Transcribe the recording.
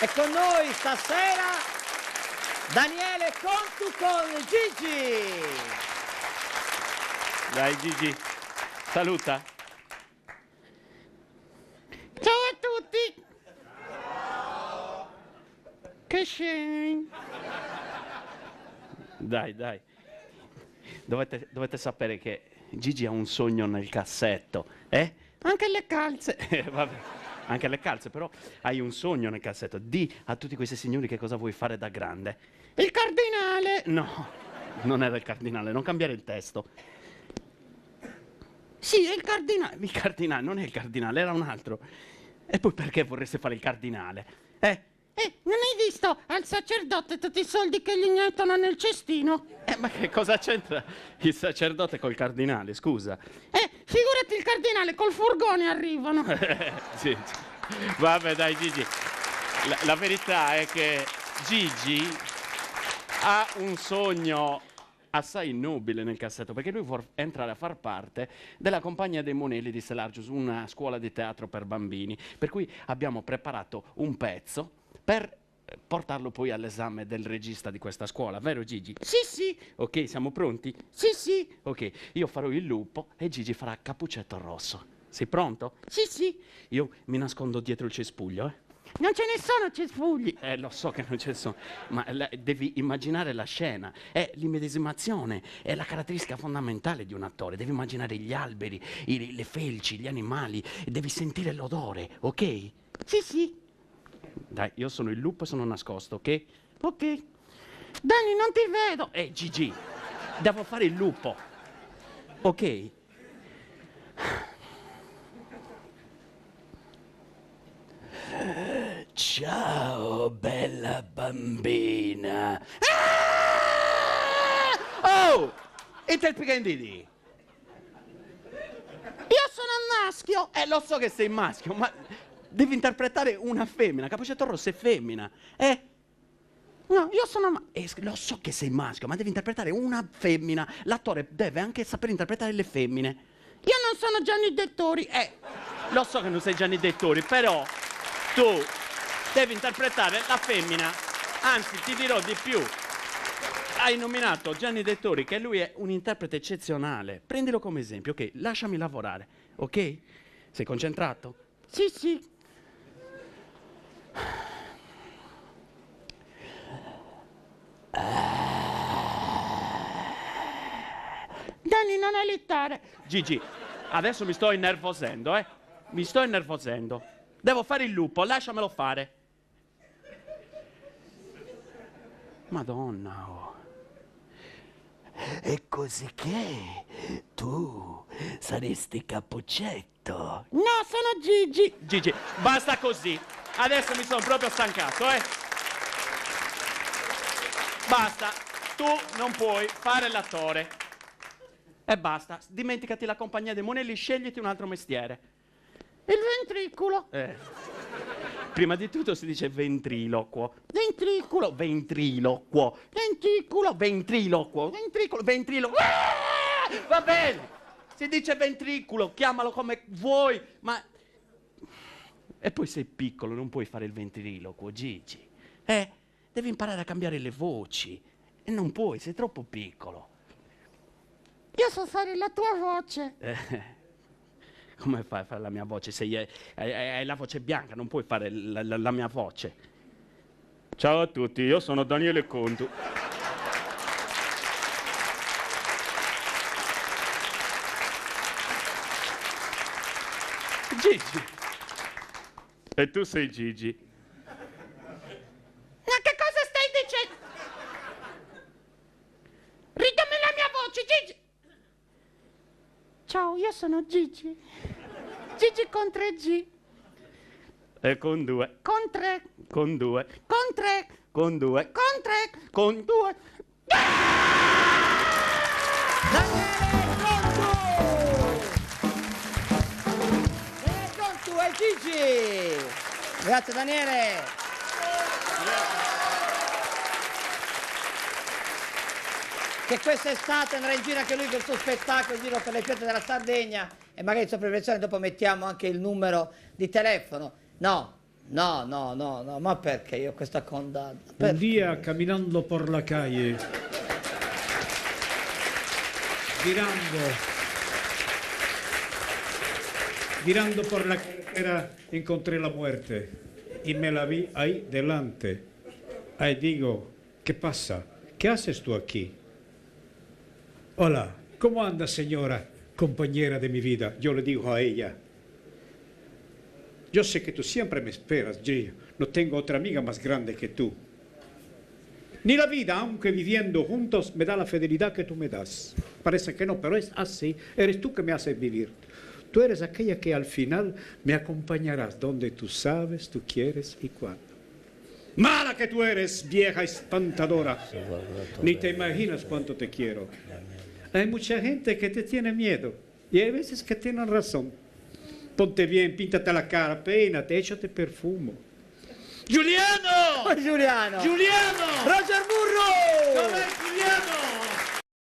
E con noi stasera Daniele Contu con Gigi. Dai Gigi, saluta. Ciao a tutti. Che scemi. Dai. Dovete sapere che Gigi ha un sogno nel cassetto, eh? Anche le calze. Vabbè, anche le calze, però hai un sogno nel cassetto. Di a tutti questi signori che cosa vuoi fare da grande. Il cardinale. No, non era il cardinale, non cambiare il testo. Sì, è il cardinale. Il cardinale, non è il cardinale, era un altro. E poi perché vorreste fare il cardinale? Non hai visto al sacerdote tutti i soldi che gli iniettano nel cestino? Ma che cosa c'entra il sacerdote col cardinale, scusa? Figurati il cardinale, col furgone arrivano. Sì. Vabbè, dai Gigi. La verità è che Gigi ha un sogno assai nobile nel cassetto, perché lui vuole entrare a far parte della compagnia dei Monelli di Selargius, una scuola di teatro per bambini, per cui abbiamo preparato un pezzo per portarlo poi all'esame del regista di questa scuola, vero Gigi? Sì. Ok, siamo pronti? Sì. Ok, io farò il lupo e Gigi farà Cappuccetto Rosso. Sei pronto? Sì. Io mi nascondo dietro il cespuglio, Non ce ne sono cespugli. Lo so che non ce ne sono, ma devi immaginare la scena. È l'immedesimazione, è la caratteristica fondamentale di un attore. Devi immaginare gli alberi, le felci, gli animali, devi sentire l'odore, ok? Sì. Dai, io sono il lupo e sono nascosto, ok? Ok. Dani, non ti vedo. Gigi, devo fare il lupo, ok? Ciao, bella bambina. Oh! Interpicandidi! Io sono un maschio. Lo so che sei maschio, ma devi interpretare una femmina. Cappuccetto Rosso è femmina, No, io sono lo so che sei maschio, ma devi interpretare una femmina. L'attore deve anche sapere interpretare le femmine. Io non sono Gianni Dettori. Lo so che non sei Gianni Dettori, però tu devi interpretare la femmina. Anzi, ti dirò di più. Hai nominato Gianni Dettori, che lui è un interprete eccezionale. Prendilo come esempio, ok? Lasciami lavorare, ok? Sei concentrato? Sì. Dani, non alittare. Gigi, adesso mi sto innervosendo, Mi sto innervosendo. Devo fare il lupo, lasciamelo fare. Madonna, oh. E così che tu saresti Cappuccetto? No, sono Gigi. Gigi, basta così. Adesso mi sono proprio stancato, Basta, tu non puoi fare l'attore. E basta, dimenticati la compagnia dei Monelli, scegliti un altro mestiere. Il ventricolo. Prima di tutto si dice ventriloquo. Ventricolo. Ventriloquo. Ventricolo. Ventriloquo. Ventriloquo. Va bene, si dice ventriculo, chiamalo come vuoi, ma... E poi sei piccolo, non puoi fare il ventriloquo, Gigi. Devi imparare a cambiare le voci. E non puoi, sei troppo piccolo. Io so fare la tua voce. Come fai a fare la mia voce? Hai la voce bianca, non puoi fare la mia voce. Ciao a tutti, io sono Daniele Contu. Gigi. E tu sei Gigi. Ma che cosa stai dicendo? Ridammi la mia voce, Gigi. Ciao, io sono Gigi. Gigi con 3G. E con 2. Con 3. Con 2. Con 3. Con 2. Con 3. Con 2. Daniele Contu e Gigi. Grazie Daniele. Che quest'estate andrà in giro anche lui col suo spettacolo in giro per le piazze della Sardegna e magari in sua prevenzione dopo mettiamo anche il numero di telefono. No, No, no, no, no, ma perché io questa condanna? Un Perché? día caminando por la calle, girando por la carretera, encontré la muerte y me la vi ahí delante. Ahí digo, ¿qué pasa? ¿Qué haces tú aquí? Hola, ¿cómo anda, señora, compañera de mi vida? Yo le digo a ella. Yo sé que tú siempre me esperas, Gio. No tengo otra amiga más grande que tú. Ni la vida, aunque viviendo juntos, me da la fidelidad que tú me das. Parece que no, pero es así. Eres tú que me haces vivir. Tú eres aquella que al final me acompañarás donde tú sabes, tú quieres y cuándo. Mala que tú eres, vieja espantadora. Ni te imaginas cuánto te quiero. Hay mucha gente que te tiene miedo y hay veces que tienen razón. Ponte bien, píntate la cara, peínate, échate perfumo. ¡Giuliano! Giuliano! ¡Giuliano! Roger Moore!